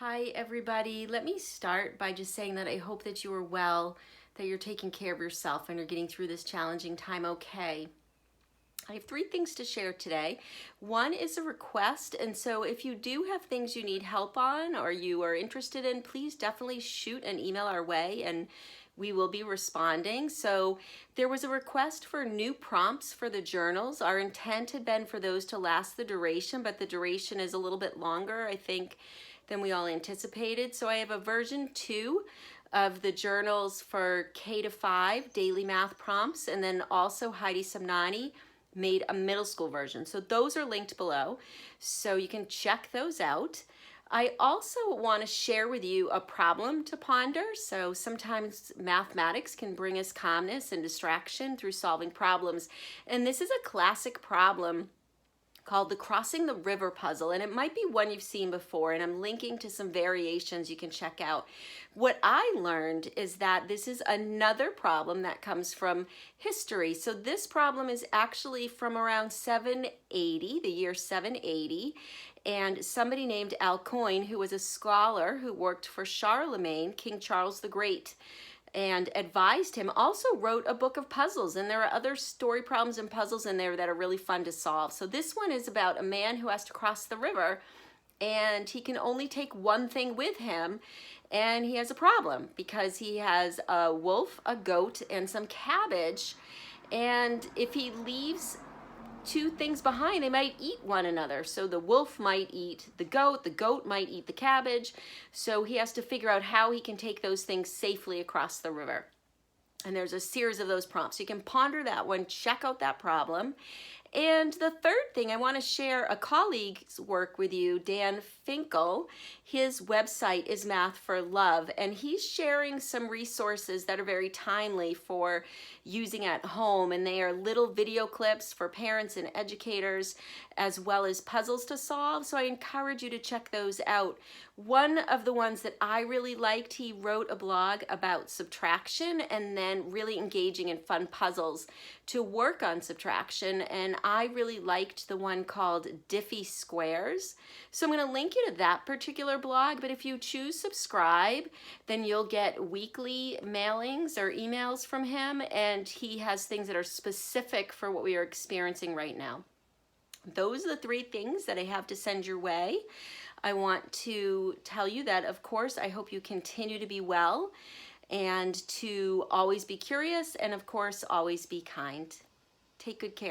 Hi everybody. Let me start by just saying that I hope that you are well, that you're taking care of yourself and you're getting through this challenging time okay. I have three things to share today. One is a request, and so if you do have things you need help on or you are interested in, please definitely shoot an email our way and we will be responding. So there was a request for new prompts for the journals. Our intent had been for those to last the duration, but the duration is a little bit longer, I think, than we all anticipated. So I have a version 2 of the journals for K to 5 daily math prompts, and then also Heidi Samnani made a middle school version. So those are linked below, so you can check those out. I also want to share with you a problem to ponder. So sometimes mathematics can bring us calmness and distraction through solving problems. And this is a classic problem called the Crossing the River puzzle, and it might be one you've seen before, and I'm linking to some variations you can check out. What I learned is that this is another problem that comes from history. So this problem is actually from around 780, the year 780, and somebody named Alcuin, who was a scholar who worked for Charlemagne, King Charles the Great, and advised him, also wrote a book of puzzles, and there are other story problems and puzzles in there that are really fun to solve. So this one is about a man who has to cross the river, and he can only take one thing with him, and he has a problem because he has a wolf, a goat, and some cabbage, and if he leaves two things behind, they might eat one another. So the wolf might eat the goat might eat the cabbage. So he has to figure out how he can take those things safely across the river. And there's a series of those prompts. You can ponder that one, check out that problem. And the third thing, I want to share a colleague's work with you, Dan Finkel. His website is Math for Love, and he's sharing some resources that are very timely for using at home, and they are little video clips for parents and educators, as well as puzzles to solve. So I encourage you to check those out. One of the ones that I really liked, he wrote a blog about subtraction and then really engaging in fun puzzles to work on subtraction, and I really liked the one called Diffie Squares. So I'm going to link you to that particular blog, but if you choose subscribe, then you'll get weekly mailings or emails from him, and he has things that are specific for what we are experiencing right now. Those are the three things that I have to send your way. I want to tell you that, of course, I hope you continue to be well and to always be curious and, of course, always be kind. Take good care.